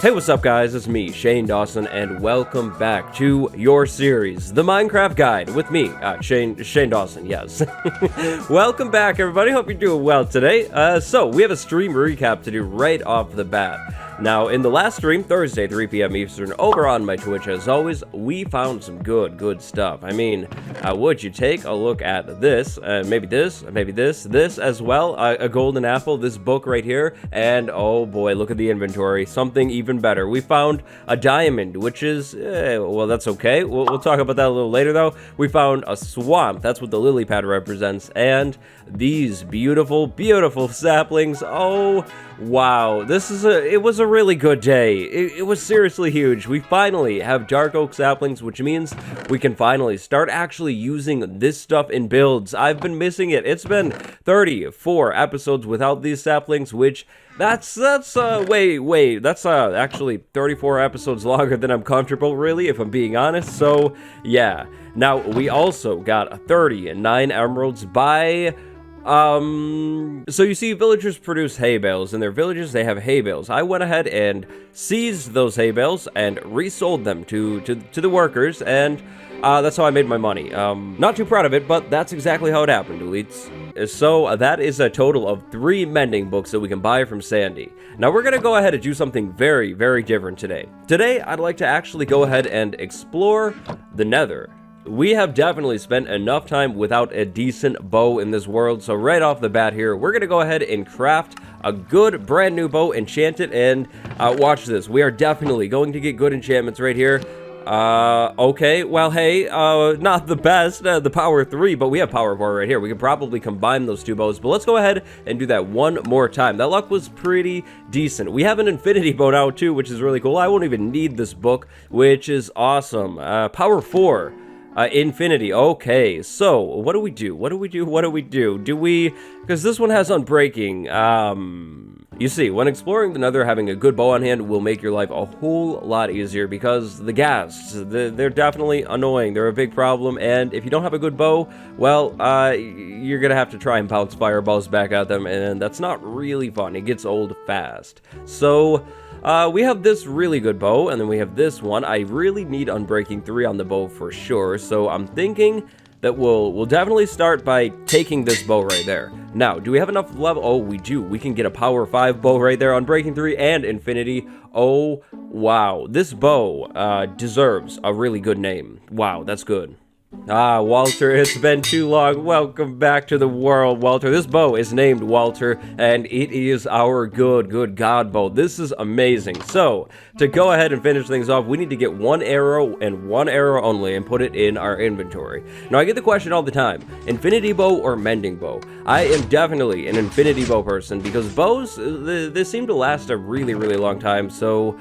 Hey, what's up guys, it's me, Shane Dawson, and welcome back to your series, The Minecraft Guide, with me, Shane Dawson, yes. Welcome back everybody, hope you're doing well today. So, we have a stream recap to do right off the bat. Now, in the last stream, Thursday, 3 p.m. Eastern, over on my Twitch, as always, we found some good stuff. I mean, would you take a look at this, maybe this as well, a golden apple, this book right here, and oh boy, look at the inventory, something even better. We found a diamond, which is, well, that's okay. We'll talk about that a little later, though. We found a swamp, that's what the lily pad represents, and these beautiful saplings. Oh, wow, it was a really good day. It was seriously huge. We finally have dark oak saplings, which means we can finally start actually using this stuff in builds. I've been missing it. It's been 34 episodes without these saplings, which that's actually 34 episodes longer than I'm comfortable, really, if I'm being honest. So yeah. Now we also got 39 emeralds by so you see, villagers produce hay bales. In their villages, they have hay bales. I went ahead and seized those hay bales and resold them to the workers, and that's how I made my money. Not too proud of it, but that's exactly how it happened, elites. So that is a total of 3 mending books that we can buy from Sandy. Now we're gonna go ahead and do something very different today. Today, I'd like to actually go ahead and explore the Nether. We have definitely spent enough time without a decent bow in this world, so right off the bat here, we're going to go ahead and craft a good brand new bow, enchant it, and watch this. We are definitely going to get good enchantments right here. Okay, well, hey, not the best, the power 3, but we have power 4 right here. We could probably combine those 2 bows, but let's go ahead and do that one more time. That luck was pretty decent. We have an infinity bow now, too, which is really cool. I won't even need this book, which is awesome. Power 4. Infinity. Okay, so what do we do? Do we, because this one has unbreaking. You see, when exploring the Nether, having a good bow on hand will make your life a whole lot easier, because the ghasts, they're definitely annoying. They're a big problem, and if you don't have a good bow, well, you're gonna have to try and bounce fireballs back at them, and that's not really fun. It gets old fast. So we have this really good bow, and then we have this one. I really need Unbreaking 3 on the bow for sure, so I'm thinking that we'll definitely start by taking this bow right there. Now, do we have enough level? Oh, we do. We can get a power 5 bow right there, Unbreaking 3 and Infinity. Oh, wow. This bow deserves a really good name. Wow, that's good. Ah, Walter, it's been too long. Welcome back to the world, Walter. This bow is named Walter, and it is our good god bow. This is amazing. So, to go ahead and finish things off, we need to get 1 arrow and 1 arrow only and put it in our inventory. Now, I get the question all the time, infinity bow or mending bow? I am definitely an infinity bow person, because bows, they seem to last a really long time, so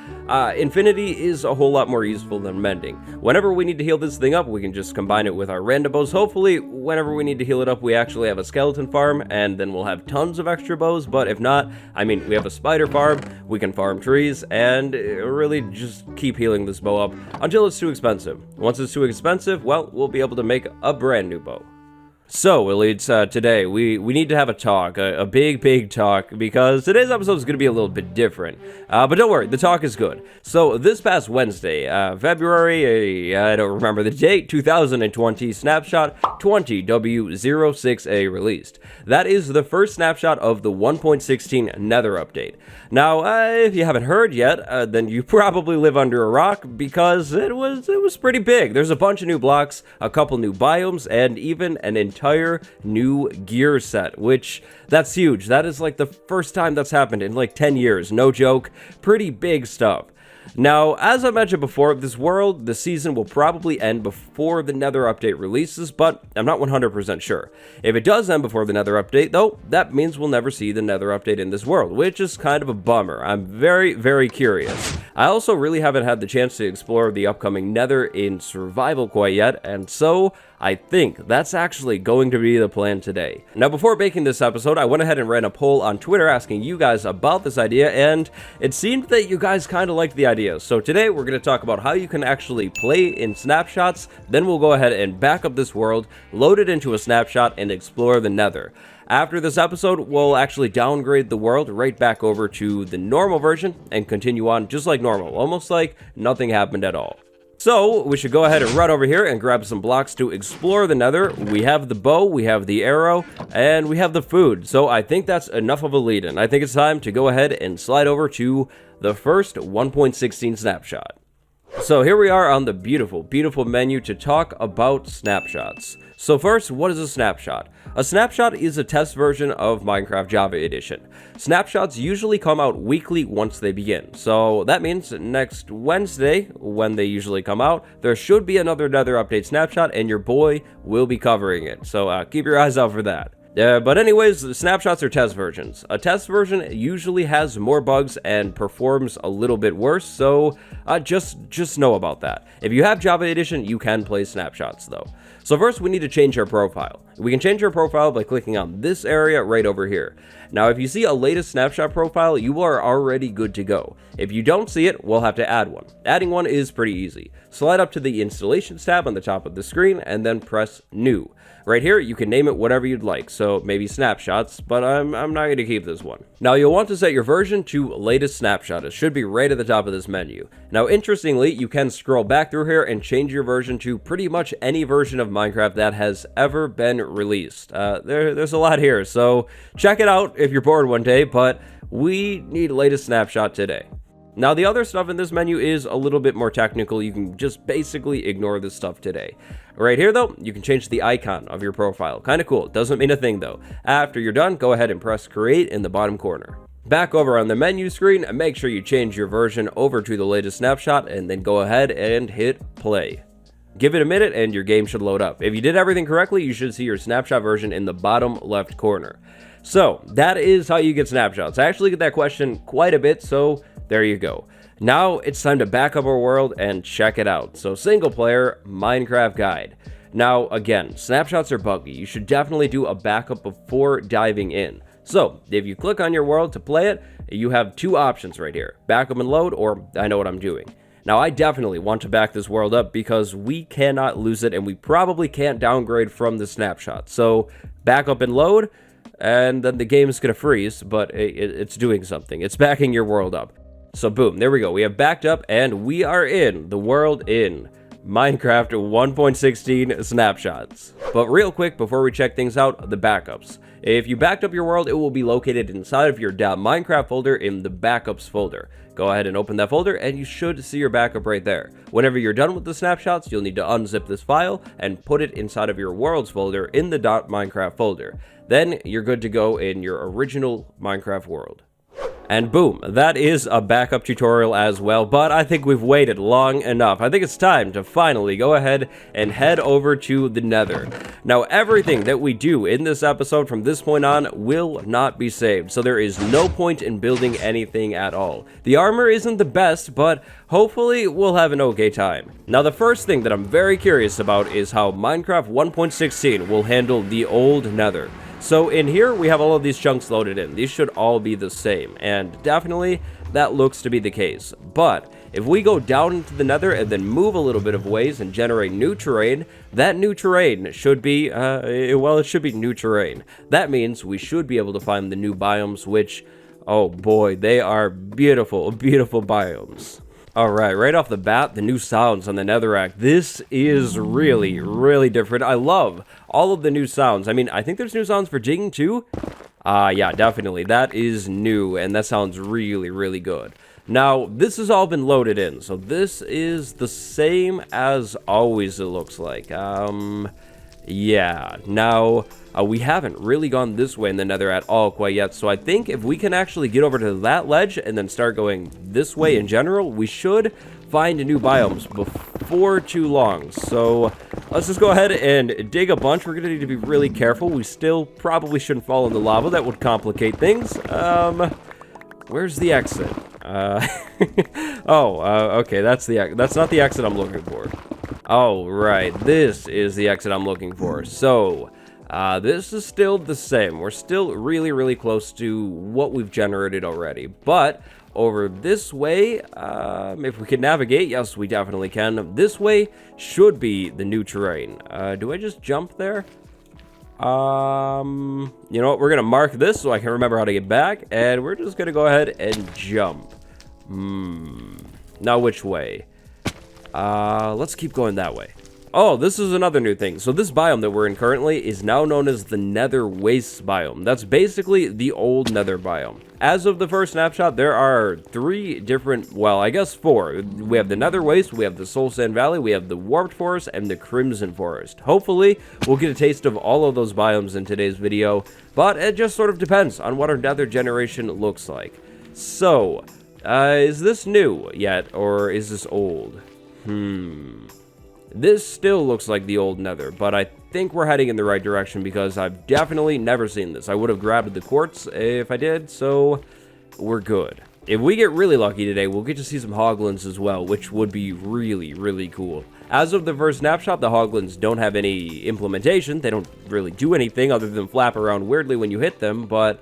infinity is a whole lot more useful than mending. Whenever we need to heal this thing up, we can just combine it with our random bows. Hopefully, whenever we need to heal it up, we actually have a skeleton farm, and then we'll have tons of extra bows. But if not, I mean, we have a spider farm, we can farm trees, and really just keep healing this bow up until it's too expensive. Once it's too expensive, well, we'll be able to make a brand new bow. So, elites, today, we need to have a talk, a big talk, because today's episode is going to be a little bit different. But don't worry, the talk is good. So, this past Wednesday, February, I don't remember the date, 2020, Snapshot 20W06A released. That is the first snapshot of the 1.16 Nether update. Now, if you haven't heard yet, then you probably live under a rock, because it was pretty big. There's a bunch of new blocks, a couple new biomes, and even an entire new gear set, which that's huge. That is like the first time that's happened in like 10 years. No joke. Pretty big stuff. Now, as I mentioned before, the season will probably end before the Nether update releases, but I'm not 100% sure. If it does end before the Nether update, though, that means we'll never see the Nether update in this world, which is kind of a bummer. I'm very curious. I also really haven't had the chance to explore the upcoming Nether in survival quite yet, and so I think that's actually going to be the plan today. Now, before making this episode, I went ahead and ran a poll on Twitter asking you guys about this idea, and it seemed that you guys kind of liked the idea. So today, we're going to talk about how you can actually play in snapshots, then we'll go ahead and back up this world, load it into a snapshot, and explore the Nether. After this episode, we'll actually downgrade the world right back over to the normal version and continue on just like normal, almost like nothing happened at all. So, we should go ahead and run over here and grab some blocks to explore the Nether. We have the bow, we have the arrow, and we have the food. So, I think that's enough of a lead-in. I think it's time to go ahead and slide over to the first 1.16 snapshot. So here we are on the beautiful, beautiful menu to talk about snapshots. So first, what is a snapshot? A snapshot is a test version of Minecraft Java Edition. Snapshots usually come out weekly once they begin. So that means next Wednesday, when they usually come out, there should be another Nether update snapshot and your boy will be covering it. So keep your eyes out for that. But anyways, the snapshots are test versions. A test version usually has more bugs and performs a little bit worse, so just know about that. If you have Java Edition, you can play snapshots though. So first, we need to change our profile. We can change our profile by clicking on this area right over here. Now, if you see a latest snapshot profile, you are already good to go. If you don't see it, we'll have to add one. Adding one is pretty easy. Slide up to the Installations tab on the top of the screen and then press New. Right here, you can name it whatever you'd like, so maybe snapshots, but I'm not going to keep this one. Now, you'll want to set your version to latest snapshot. It should be right at the top of this menu. Now, interestingly, you can scroll back through here and change your version to pretty much any version of Minecraft that has ever been released. There's a lot here, so check it out if you're bored one day, but we need latest snapshot today. Now, the other stuff in this menu is a little bit more technical. You can just basically ignore this stuff today. Right here, though, you can change the icon of your profile. Kind of cool. Doesn't mean a thing, though. After you're done, go ahead and press Create in the bottom corner. Back over on the menu screen, make sure you change your version over to the latest snapshot, and then go ahead and hit Play. Give it a minute, and your game should load up. If you did everything correctly, you should see your snapshot version in the bottom left corner. So, that is how you get snapshots. I actually get that question quite a bit, so there you go. Now it's time to back up our world and check it out. So single player Minecraft guide. Now again, snapshots are buggy. You should definitely do a backup before diving in. So if you click on your world to play it, you have two options right here. Backup and load, or I know what I'm doing. Now I definitely want to back this world up because we cannot lose it and we probably can't downgrade from the snapshot. So backup and load, and then the game is going to freeze, but it's doing something. It's backing your world up. So boom, there we go. We have backed up and we are in the world in Minecraft 1.16 snapshots. But real quick, before we check things out, the backups. If you backed up your world, it will be located inside of your .minecraft folder in the backups folder. Go ahead and open that folder and you should see your backup right there. Whenever you're done with the snapshots, you'll need to unzip this file and put it inside of your worlds folder in the .minecraft folder. Then you're good to go in your original Minecraft world. And boom, that is a backup tutorial as well, but I think we've waited long enough. I think it's time to finally go ahead and head over to the Nether. Now, everything that we do in this episode from this point on will not be saved, so there is no point in building anything at all. The armor isn't the best, but hopefully we'll have an okay time. Now, the first thing that I'm very curious about is how Minecraft 1.16 will handle the old Nether. So in here, we have all of these chunks loaded in. These should all be the same, and definitely that looks to be the case. But if we go down into the Nether and then move a little bit of ways and generate new terrain, that new terrain should be, well, it should be new terrain. That means we should be able to find the new biomes, which, oh boy, they are beautiful, beautiful biomes. Alright, right off the bat, the new sounds on the netherrack. This is really, really different. I love all of the new sounds. I mean, I think there's new sounds for digging too. Yeah, definitely. That is new, and that sounds really, really good. Now, this has all been loaded in, so this is the same as always, it looks like. Yeah, now, we haven't really gone this way in the Nether at all quite yet, so I think if we can actually get over to that ledge and then start going this way in general, we should find new biomes before too long. So let's just go ahead and dig a bunch. We're gonna need to be really careful. We still probably shouldn't fall in the lava. That would complicate things. Where's the exit? Okay, that's not the exit I'm looking for. Oh, right. This is the exit I'm looking for. So, this is still the same. We're still really, really close to what we've generated already. But over this way, if we can navigate, yes, we definitely can. This way should be the new terrain. Do I just jump there? You know what? We're going to mark this so I can remember how to get back. And we're just going to go ahead and jump. Now which way? Let's keep going that way. Oh, this is another new thing. So this biome that we're in currently is now known as the Nether Wastes biome. That's basically the old Nether biome. As of the first snapshot, there are 3 different, well, I guess 4. We have the Nether Waste, we have the Soul Sand Valley, we have the Warped Forest, and the Crimson Forest. Hopefully, we'll get a taste of all of those biomes in today's video, but it just sort of depends on what our Nether generation looks like. So, is this new yet, or is this old? This still looks like the old Nether, but I think we're heading in the right direction because I've definitely never seen this. I would have grabbed the quartz if I did, so we're good. If we get really lucky today, we'll get to see some hoglins as well, which would be really, really cool. As of the first snapshot, the hoglins don't have any implementation. They don't really do anything other than flap around weirdly when you hit them, but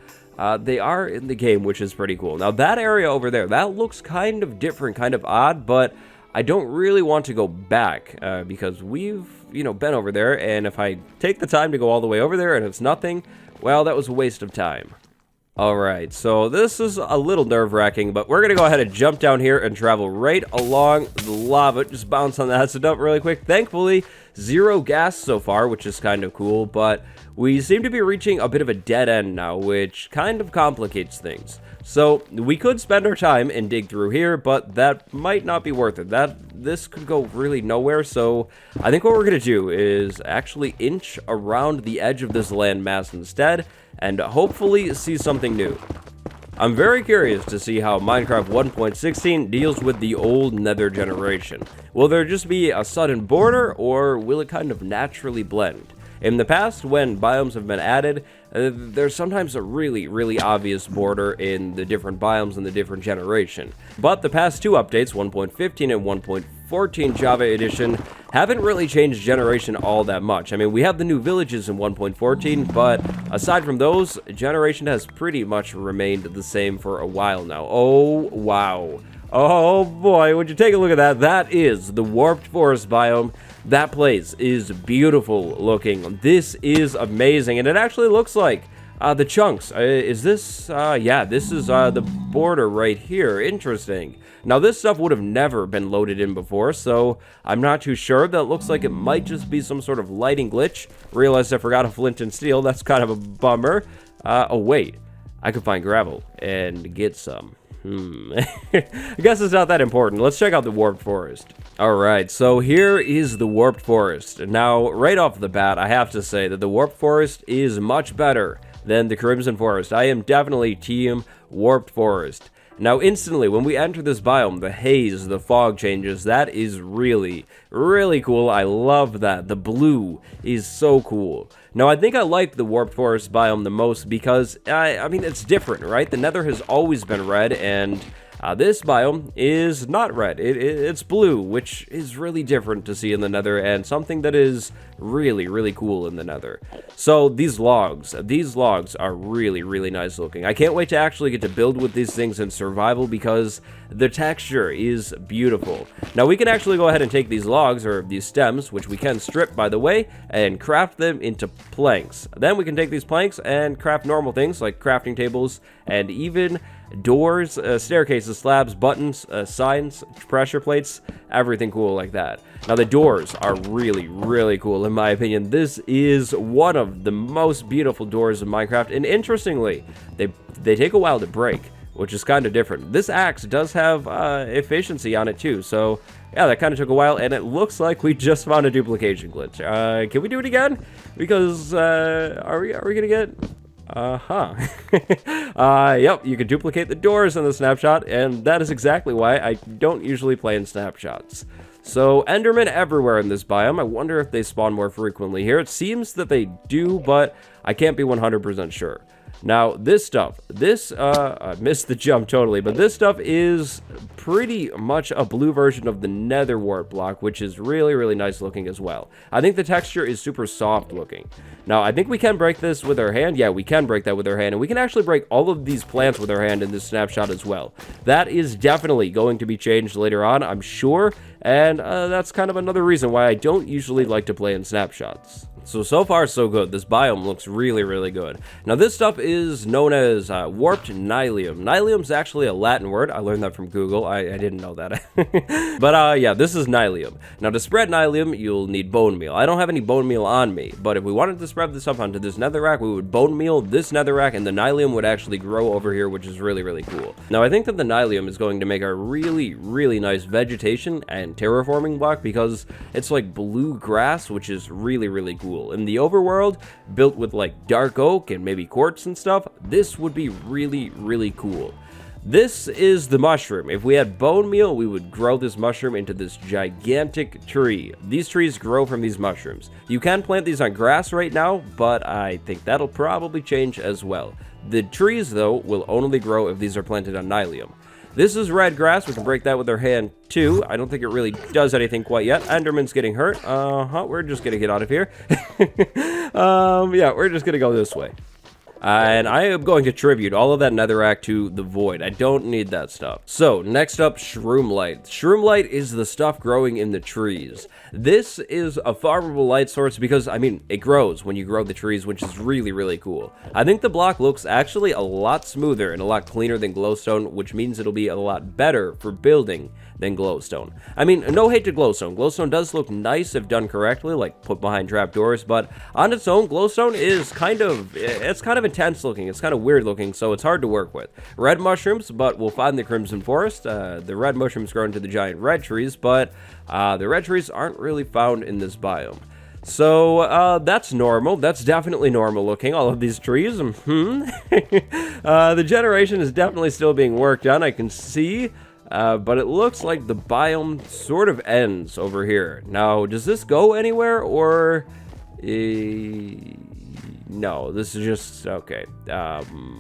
they are in the game, which is pretty cool. Now, that area over there, that looks kind of different, kind of odd, but I don't really want to go back because we've, been over there, and if I take the time to go all the way over there and it's nothing, well, that was a waste of time. Alright, so this is a little nerve-wracking, but we're going to go ahead and jump down here and travel right along the lava. Just bounce on the acid dump really quick. Thankfully, 0 gas so far, which is kind of cool, but we seem to be reaching a bit of a dead end now, which kind of complicates things. So, we could spend our time and dig through here, but that might not be worth it. This could go really nowhere, so I think what we're going to do is actually inch around the edge of this landmass instead, and hopefully see something new. I'm very curious to see how Minecraft 1.16 deals with the old Nether generation. Will there just be a sudden border, or will it kind of naturally blend? In the past, when biomes have been added, there's sometimes a really, really obvious border in the different biomes in the different generation. But the past 2 updates, 1.15 and 1.14 Java Edition, haven't really changed generation all that much. I mean, we have the new villages in 1.14, but aside from those, generation has pretty much remained the same for a while now. Oh, wow. Oh boy, would you take a look at that? That is the Warped Forest biome. That place is beautiful looking. This is amazing, and it actually looks like the chunks. Is this, yeah, this is the border right here. Interesting. Now, this stuff would have never been loaded in before, so I'm not too sure. That looks like it might just be some sort of lighting glitch. Realized I forgot a flint and steel. That's kind of a bummer. Oh, wait. I could find gravel and get some. I guess it's not that important. Let's check out the Warped Forest. Alright, so here is the Warped Forest. Now, right off the bat, I have to say that the Warped Forest is much better than the Crimson Forest. I am definitely team Warped Forest. Now, instantly, when we enter this biome, the haze, the fog changes. That is really, really cool. I love that. The blue is so cool. Now, I think I like the Warped Forest biome the most because, I mean, it's different, right? The Nether has always been red, and this biome is not red. It's blue, which is really different to see in the Nether, and something that is really, really cool in the Nether. So, these logs are really, really nice looking. I can't wait to actually get to build with these things in survival because the texture is beautiful. Now, we can actually go ahead and take these logs, or these stems, which we can strip, by the way, and craft them into planks. Then we can take these planks and craft normal things like crafting tables and even doors, staircases, slabs, buttons, signs, pressure plates, everything cool like that. Now, the doors are really, really cool in my opinion. This is one of the most beautiful doors in Minecraft, and interestingly, they take a while to break, which is kind of different. This axe does have efficiency on it too, so yeah, that kind of took a while, and it looks like we just found a duplication glitch. Can we do it again? Because are we gonna get? Yep, you can duplicate the doors in the snapshot, and that is exactly why I don't usually play in snapshots. So, Endermen everywhere in this biome. I wonder if they spawn more frequently here. It seems that they do, but I can't be 100% sure. Now, this stuff, I missed the jump totally, but this stuff is pretty much a blue version of the nether wart block, which is really, really nice looking as well. I think the texture is super soft looking. Now, I think we can break this with our hand. Yeah, we can break that with our hand, and we can actually break all of these plants with our hand in this snapshot as well. That is definitely going to be changed later on, I'm sure, and that's kind of another reason why I don't usually like to play in snapshots. So far, so good. This biome looks really, really good. Now, this stuff is known as warped nylium. Nylium's actually a Latin word. I learned that from Google. I didn't know that. But, yeah, this is nylium. Now, to spread nylium, you'll need bone meal. I don't have any bone meal on me, but if we wanted to spread this up onto this netherrack, we would bone meal this netherrack, and the nylium would actually grow over here, which is really, really cool. Now, I think that the nylium is going to make a really, really nice vegetation and terraforming block because it's like blue grass, which is really, really cool. In the overworld, built with like dark oak and maybe quartz and stuff, this would be really, really cool. This is the mushroom. If we had bone meal, we would grow this mushroom into this gigantic tree. These trees grow from these mushrooms. You can plant these on grass right now, but I think that'll probably change as well. The trees, though, will only grow if these are planted on nylium. This is red grass. We can break that with our hand, too. I don't think it really does anything quite yet. Enderman's getting hurt. We're just gonna get out of here. Yeah, we're just gonna go this way. And I am going to tribute all of that netherrack to the void. I don't need that stuff. So, next up, shroomlight. Shroomlight is the stuff growing in the trees. This is a farmable light source because, I mean, it grows when you grow the trees, which is really, really cool. I think the block looks actually a lot smoother and a lot cleaner than glowstone, which means it'll be a lot better for building than glowstone. I mean, no hate to glowstone. Glowstone does look nice if done correctly, like put behind trapdoors, but on its own, glowstone is kind of intense looking. It's kind of weird looking, so it's hard to work with. Red mushrooms, but we'll find the crimson forest. The red mushrooms grow into the giant red trees, but the red trees aren't really found in this biome. So, that's normal. That's definitely normal looking, all of these trees. The generation is definitely still being worked on, I can see. But it looks like the biome sort of ends over here. Now, does this go anywhere, or... no, this is just... okay.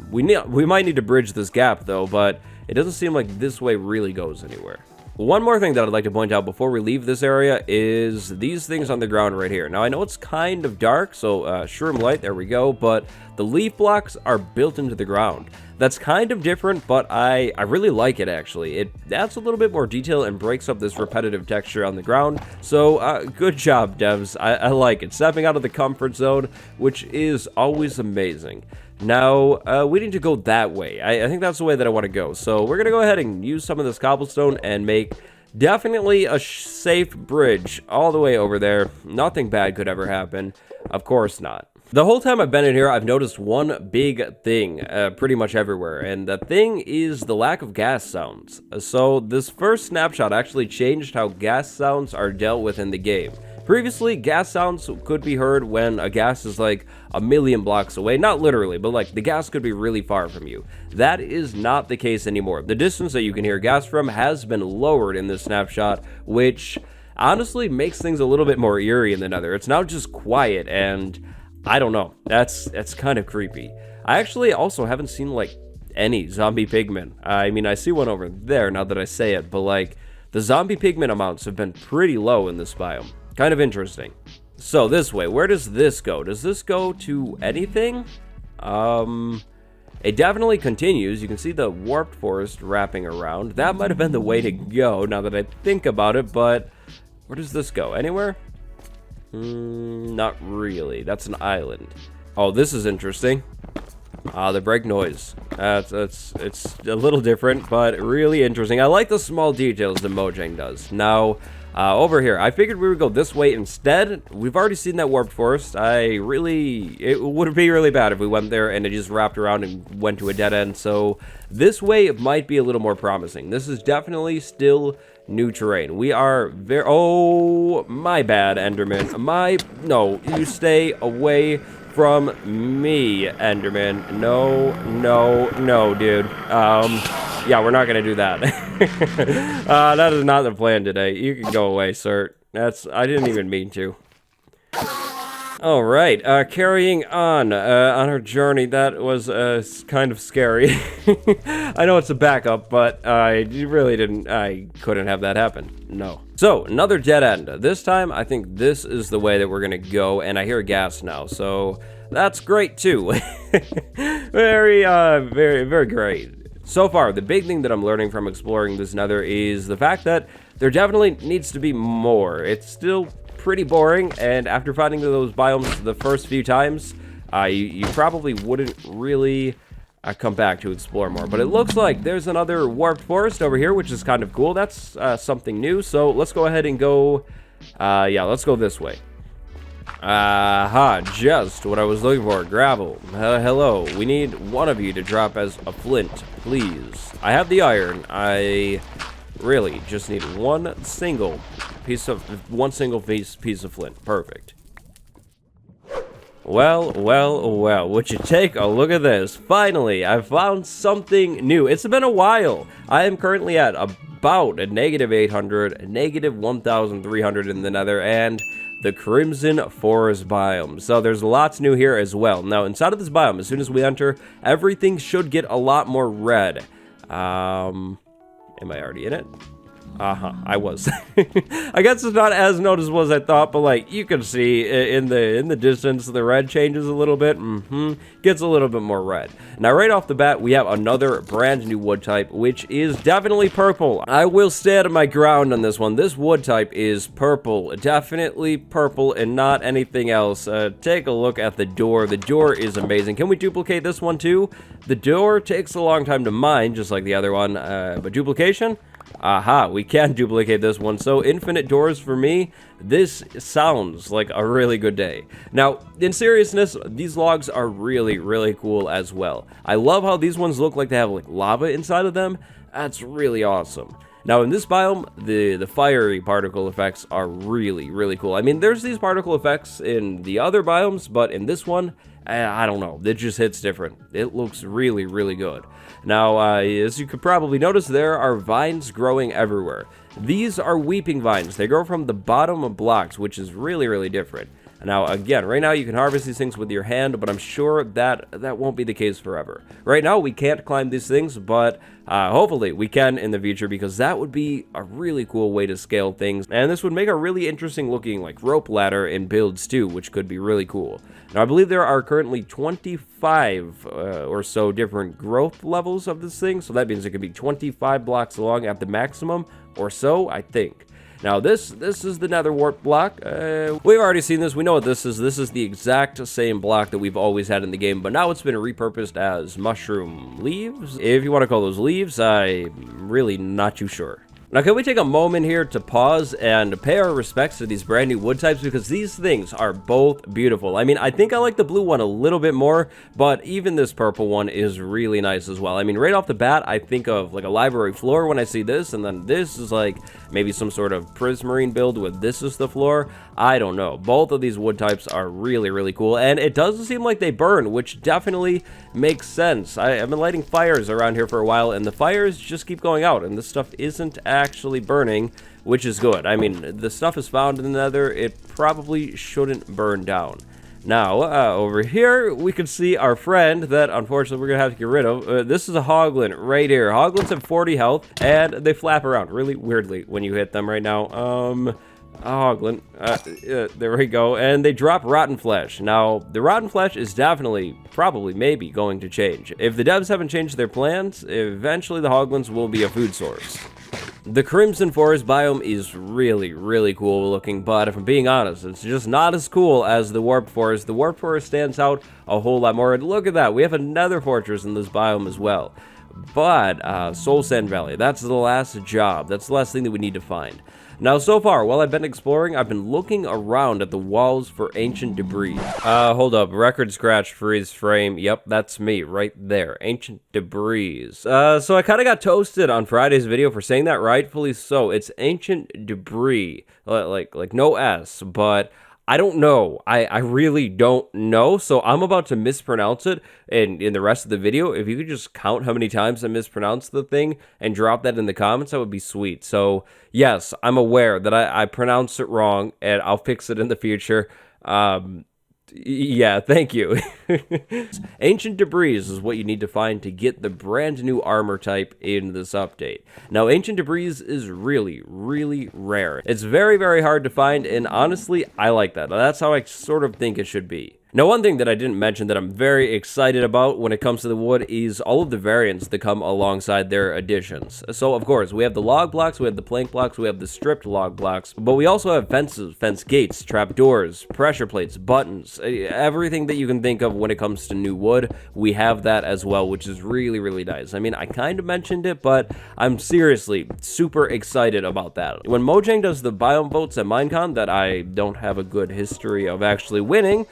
We might need to bridge this gap, though, but it doesn't seem like this way really goes anywhere. One more thing that I'd like to point out before we leave this area is these things on the ground right here. Now, I know it's kind of dark, so shroom light, there we go, but the leaf blocks are built into the ground. That's kind of different, but I really like it, actually. It adds a little bit more detail and breaks up this repetitive texture on the ground, so good job, devs. I like it. Stepping out of the comfort zone, which is always amazing. Now, we need to go that way. I think that's the way that I want to go. So we're going to go ahead and use some of this cobblestone and make definitely a safe bridge all the way over there. Nothing bad could ever happen. Of course not. The whole time I've been in here, I've noticed one big thing pretty much everywhere, and the thing is the lack of gas sounds. So this first snapshot actually changed how gas sounds are dealt with in the game. Previously, gas sounds could be heard when a gas is like a million blocks away. Not literally, but like the gas could be really far from you. That is not the case anymore. The distance that you can hear gas from has been lowered in this snapshot, which honestly makes things a little bit more eerie in the Nether. It's now just quiet, and I don't know. That's kind of creepy. I actually also haven't seen like any zombie pigmen. I mean, I see one over there now that I say it, but like the zombie pigmen amounts have been pretty low in this biome. Kind of interesting. So this way, where does this go? Does this go to anything? It definitely continues. You can see the warped forest wrapping around. That might have been the way to go now that I think about it, but where does this go? Anywhere? Not really. That's an island. Oh, this is interesting. The break noise. It's a little different, but really interesting. I like the small details that Mojang does. Now, over here, I figured we would go this way instead. We've already seen that warped forest. It would be really bad if we went there and it just wrapped around and went to a dead end. So this way, it might be a little more promising. This is definitely still new terrain. We are very... oh, my bad, Enderman. No, you stay away from me, Enderman. No, dude. Yeah, we're not gonna do that. That is not the plan today. You can go away, sir. I didn't even mean to. All right, carrying on our journey. That was kind of scary. I know it's a backup, but I really didn't. I couldn't have that happen. No. So another dead end. This time, I think this is the way that we're gonna go, and I hear gas now, so that's great too. Very, very great. So far, the big thing that I'm learning from exploring this Nether is the fact that there definitely needs to be more. It's still pretty boring, and after finding those biomes the first few times, you probably wouldn't really come back to explore more. But it looks like there's another warped forest over here, which is kind of cool. That's something new, so let's go ahead and go, yeah, let's go this way. Aha, just what I was looking for. Gravel. Hello. We need one of you to drop as a flint, please. I have the iron. I really just need one single piece of flint. Perfect. Well, would you take a look at this? Finally, I found something new. It's been a while. I am currently at about a -800, a -1,300 in the Nether, and the Crimson Forest biome. So there's lots new here as well. Now, inside of this biome, as soon as we enter, everything should get a lot more red. Am I already in it? I was. I guess it's not as noticeable as I thought, but like you can see in the distance, the red changes a little bit. Gets a little bit more red. Now, right off the bat, we have another brand new wood type, which is definitely purple. I will stand my ground on this one. This wood type is purple, definitely purple, and not anything else. Take a look at the door. The door is amazing. Can we duplicate this one too? The door takes a long time to mine, just like the other one, but duplication? Aha, we can duplicate this one. So infinite doors for me, this sounds like a really good day. Now, in seriousness, these logs are really cool as well. I love how these ones look like they have like lava inside of them. That's really awesome. Now, in this biome, the fiery particle effects are really cool. I mean, there's these particle effects in the other biomes, but in this one, I don't know. It just hits different. It looks really good. Now, as you could probably notice, there are vines growing everywhere. These are weeping vines. They grow from the bottom of blocks, which is really different. Now, again, right now you can harvest these things with your hand, but I'm sure that won't be the case forever. Right now, we can't climb these things, but hopefully we can in the future, because that would be a really cool way to scale things. And this would make a really interesting looking like rope ladder in builds too, which could be really cool. Now, I believe there are currently 25 or so different growth levels of this thing, so that means it could be 25 blocks long at the maximum, or so, I think. Now, this is the nether wart block. We've already seen this. We know what this is. This is the exact same block that we've always had in the game, but now it's been repurposed as mushroom leaves. If you want to call those leaves, I'm really not too sure. Now, can we take a moment here to pause and pay our respects to these brand new wood types, because these things are both beautiful. I mean, I think I like the blue one a little bit more, but even this purple one is really nice as well. I mean, right off the bat, I think of like a library floor when I see this, and then this is like maybe some sort of prismarine build with this is the floor. I don't know. Both of these wood types are really cool, and it doesn't seem like they burn, which definitely makes sense. I've been lighting fires around here for a while, and the fires just keep going out, and this stuff isn't actually burning, which is good. I mean, the stuff is found in the Nether. It probably shouldn't burn down. Now, over here, we can see our friend that, unfortunately, we're going to have to get rid of. This is a hoglin right here. Hoglins have 40 health, and they flap around really weirdly when you hit them right now. Hoglin. There we go. And they drop rotten flesh. Now, the rotten flesh is definitely, probably, maybe going to change. If the devs haven't changed their plans, eventually the hoglins will be a food source. The Crimson Forest biome is really cool looking, but if I'm being honest, it's just not as cool as the Warped Forest. The Warped Forest stands out a whole lot more, and look at that, we have another fortress in this biome as well. But, Soul Sand Valley, that's the last job. That's the last thing that we need to find. Now, so far, while I've been exploring, I've been looking around at the walls for ancient debris. Hold up. Record scratch, freeze frame. Yep, that's me right there. Ancient debris. So I kind of got toasted on Friday's video for saying that, rightfully so. It's ancient debris. Like no S, but I don't know. I really don't know, so I'm about to mispronounce it in the rest of the video. If you could just count how many times I mispronounced the thing and drop that in the comments, that would be sweet. So, yes, I'm aware that I pronounced it wrong, and I'll fix it in the future. Yeah, thank you. Ancient debris is what you need to find to get the brand new armor type in this update. Now, ancient debris is really, really rare. It's very, very hard to find, and honestly, I like that. That's how I sort of think it should be. Now, one thing that I didn't mention that I'm very excited about when it comes to the wood is all of the variants that come alongside their additions. So, of course, we have the log blocks, we have the plank blocks, we have the stripped log blocks, but we also have fences, fence gates, trapdoors, pressure plates, buttons, everything that you can think of when it comes to new wood. We have that as well, which is really, really nice. I mean, I kind of mentioned it, but I'm seriously super excited about that. When Mojang does the biome votes at Minecon that I don't have a good history of actually winning,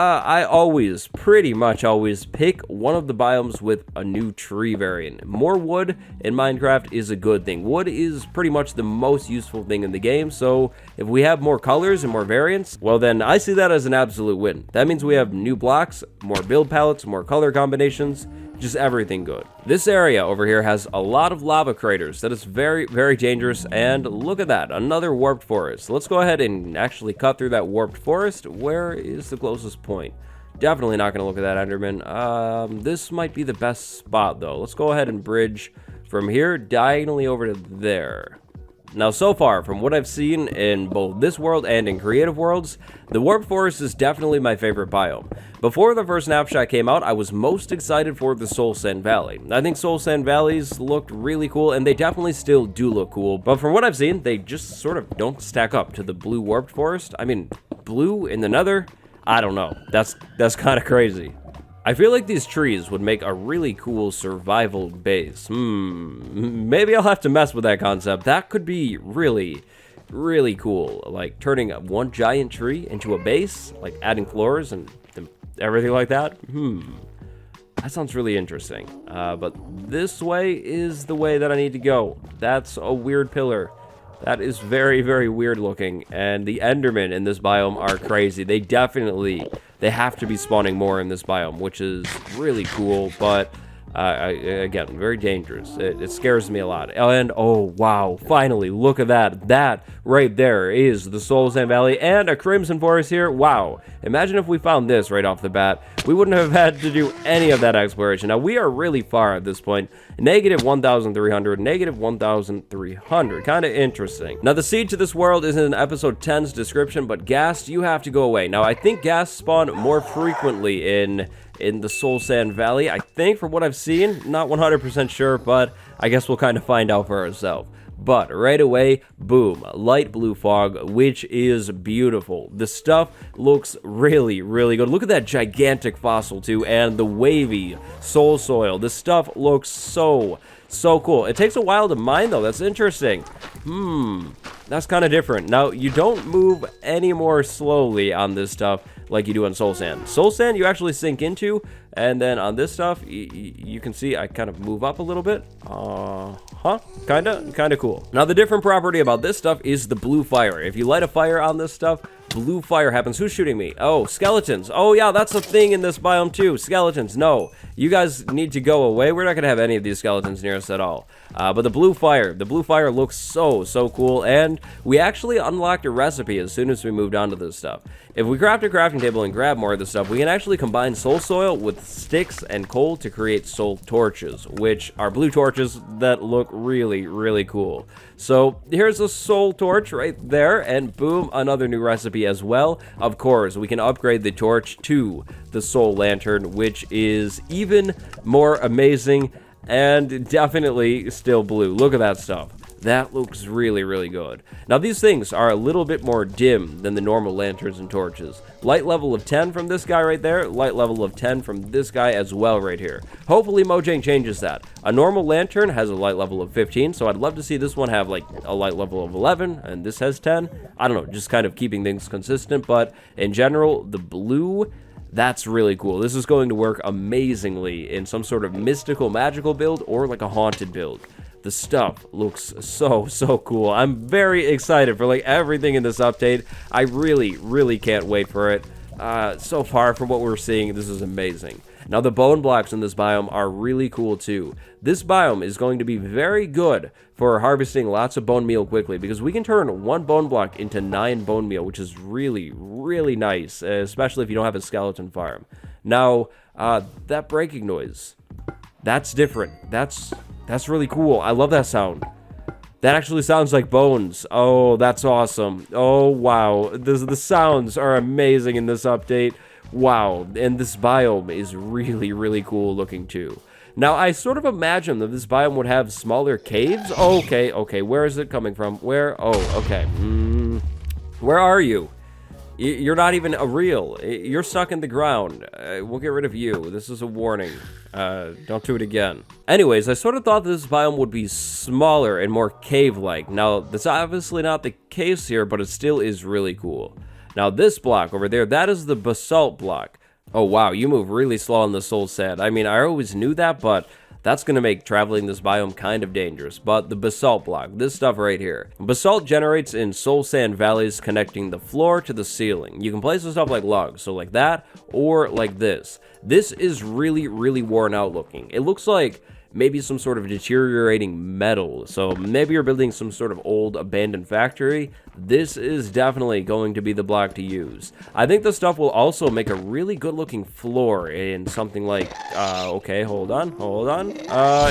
I always, pretty much always, pick one of the biomes with a new tree variant. More wood in Minecraft is a good thing. Wood is pretty much the most useful thing in the game, so if we have more colors and more variants, well then I see that as an absolute win. That means we have new blocks, more build palettes, more color combinations, just everything good. This area over here has a lot of lava craters that is very, very dangerous, and look at that, another warped forest. Let's go ahead and actually cut through that warped forest. Where is the closest point? Definitely not going to look at that Enderman. This might be the best spot though. Let's go ahead and bridge from here diagonally over to there. Now, so far, from what I've seen in both this world and in creative worlds, the warped forest is definitely my favorite biome. Before the first snapshot came out, I was most excited for the Soul Sand Valley. I think Soul Sand Valleys looked really cool, and they definitely still do look cool, but from what I've seen, they just sort of don't stack up to the blue warped forest. I mean, blue in the Nether? I don't know. That's kind of crazy. I feel like these trees would make a really cool survival base. Maybe I'll have to mess with that concept. That could be really, really cool. Like turning one giant tree into a base, like adding floors and everything like that. That sounds really interesting. But this way is the way that I need to go. That's a weird pillar. That is very, very weird looking. And the Endermen in this biome are crazy. They have to be spawning more in this biome, which is really cool, but again, very dangerous. It scares me a lot. And oh wow, finally, look at that. That right there is the Soul Sand Valley and a Crimson Forest here. Wow. Imagine if we found this right off the bat. We wouldn't have had to do any of that exploration. Now, we are really far at this point. Negative 1,300, negative 1,300. Kind of interesting. Now, the seed to this world is in episode 10's description, but ghast, you have to go away. Now, I think ghast spawn more frequently in the Soul Sand Valley. I think from what I've seen, not 100% sure, but I guess we'll kind of find out for ourselves. But right away, boom, light blue fog, which is beautiful. The stuff looks really, really good. Look at that gigantic fossil too, and the wavy soul soil. This stuff looks so cool. It takes a while to mine though. That's interesting. That's kind of different. Now, you don't move any more slowly on this stuff like you do on Soul Sand. Soul Sand you actually sink into, and then on this stuff, you can see I kind of move up a little bit. Kinda cool. Now, the different property about this stuff is the blue fire. If you light a fire on this stuff, blue fire happens. Who's shooting me? Oh, skeletons. Oh yeah, that's a thing in this biome too. Skeletons, no. You guys need to go away. We're not gonna have any of these skeletons near us at all. But the blue fire looks so cool, and we actually unlocked a recipe as soon as we moved on to this stuff. If we craft a crafting table and grab more of this stuff, we can actually combine soul soil with sticks and coal to create soul torches, which are blue torches that look really cool. So here's a soul torch right there, and boom, another new recipe as well. Of course, we can upgrade the torch to the soul lantern, which is even more amazing and definitely still blue. Look at that stuff. That looks really good. Now, these things are a little bit more dim than the normal lanterns and torches. Light level of 10 from this guy right there. Light level of 10 from this guy as well right here. Hopefully, Mojang changes that. A normal lantern has a light level of 15, so I'd love to see this one have like a light level of 11, and this has 10. I don't know, just kind of keeping things consistent, but in general, the blue, that's really cool. This is going to work amazingly in some sort of mystical, magical build or like a haunted build. The stuff looks so cool. I'm very excited for like everything in this update. I really can't wait for it. So far from what we're seeing, this is amazing. Now, the bone blocks in this biome are really cool too. This biome is going to be very good for harvesting lots of bone meal quickly, because we can turn 1 bone block into 9 bone meal, which is really, really nice, especially if you don't have a skeleton farm. Now, that breaking noise, that's different. That's really cool. I love that sound. That actually sounds like bones. Oh, that's awesome. Oh, wow. The sounds are amazing in this update. Wow. And this biome is really, really cool looking too. Now, I sort of imagine that this biome would have smaller caves. Okay. Where is it coming from? Where? Oh, okay. Where are you? You're not even a real. You're stuck in the ground. We'll get rid of you. This is a warning. Don't do it again. Anyways, I sort of thought this biome would be smaller and more cave-like. Now, that's obviously not the case here, but it still is really cool. Now, this block over there, that is the basalt block. Oh, wow, you move really slow on the soul sand. I mean, I always knew that, but that's going to make traveling this biome kind of dangerous. But the basalt block, this stuff right here. Basalt generates in soul sand valleys connecting the floor to the ceiling. You can place this stuff like logs, so like that, or like this. This is really, really worn out looking. It looks like maybe some sort of deteriorating metal. So maybe you're building some sort of old abandoned factory. This is definitely going to be the block to use. I think this stuff will also make a really good looking floor in something like, okay, hold on.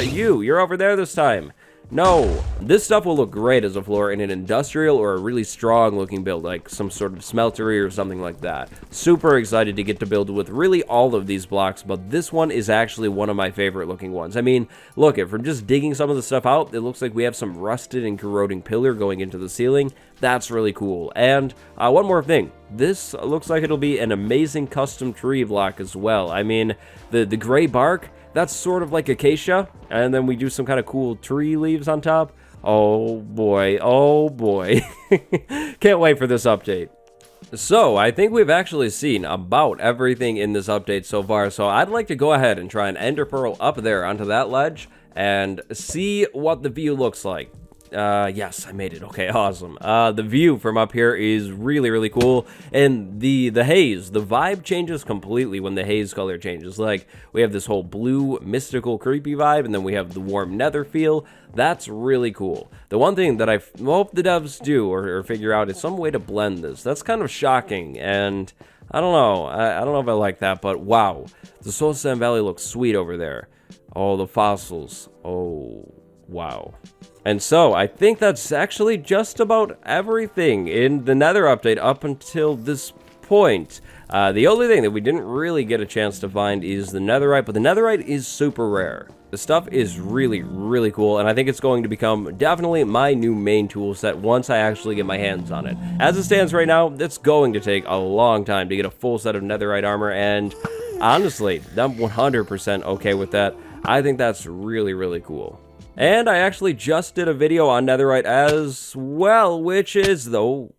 You're over there this time. No, this stuff will look great as a floor in an industrial or a really strong looking build, like some sort of smeltery or something like that. Super excited to get to build with really all of these blocks, but this one is actually one of my favorite looking ones. I mean, look, from just digging some of the stuff out, it looks like we have some rusted and corroding pillar going into the ceiling. That's really cool. And one more thing. This looks like it'll be an amazing custom tree block as well. I mean, the gray bark, that's sort of like acacia, and then we do some kind of cool tree leaves on top. Oh boy, can't wait for this update. So, I think we've actually seen about everything in this update so far, so I'd like to go ahead and try an ender pearl up there onto that ledge and see what the view looks like. Yes, I made it. Okay, awesome. The view from up here is really, really cool. And the haze, the vibe changes completely when the haze color changes. Like, we have this whole blue, mystical, creepy vibe, and then we have the warm nether feel. That's really cool. The one thing that I hope the devs do or figure out is some way to blend this. That's kind of shocking, and I don't know. I don't know if I like that, but wow. The Soul Sand Valley looks sweet over there. Oh, the fossils. Oh, wow. And so, I think that's actually just about everything in the Nether update up until this point. The only thing that we didn't really get a chance to find is the netherite, but the netherite is super rare. The stuff is really, really cool, and I think it's going to become definitely my new main tool set once I actually get my hands on it. As it stands right now, it's going to take a long time to get a full set of netherite armor, and honestly, I'm 100% okay with that. I think that's really, really cool. And I actually just did a video on netherite as well, which is, though...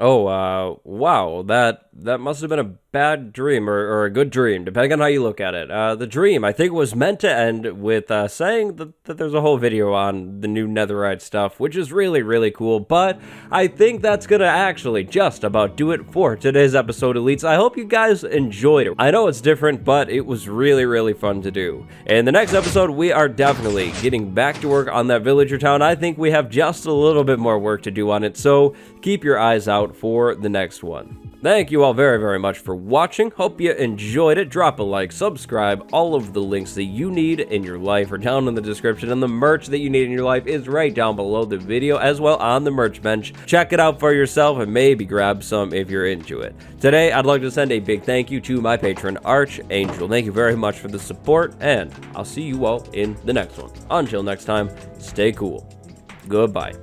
Oh, wow, that must have been a bad dream, or a good dream, depending on how you look at it. The dream, I think, was meant to end with saying that there's a whole video on the new netherite stuff, which is really, really cool, but I think that's gonna actually just about do it for today's episode, Elites. I hope you guys enjoyed it. I know it's different, but it was really, really fun to do. In the next episode, we are definitely getting back to work on that villager town. I think we have just a little bit more work to do on it, so keep your eyes out for the next one. Thank you all very, very much for watching. Hope you enjoyed it. Drop a like, subscribe. All of the links that you need in your life are down in the description, and the merch that you need in your life is right down below the video as well on the merch bench. Check it out for yourself and maybe grab some if you're into it. Today, I'd like to send a big thank you to my patron, Archangel. Thank you very much for the support, and I'll see you all in the next one. Until next time, stay cool. Goodbye.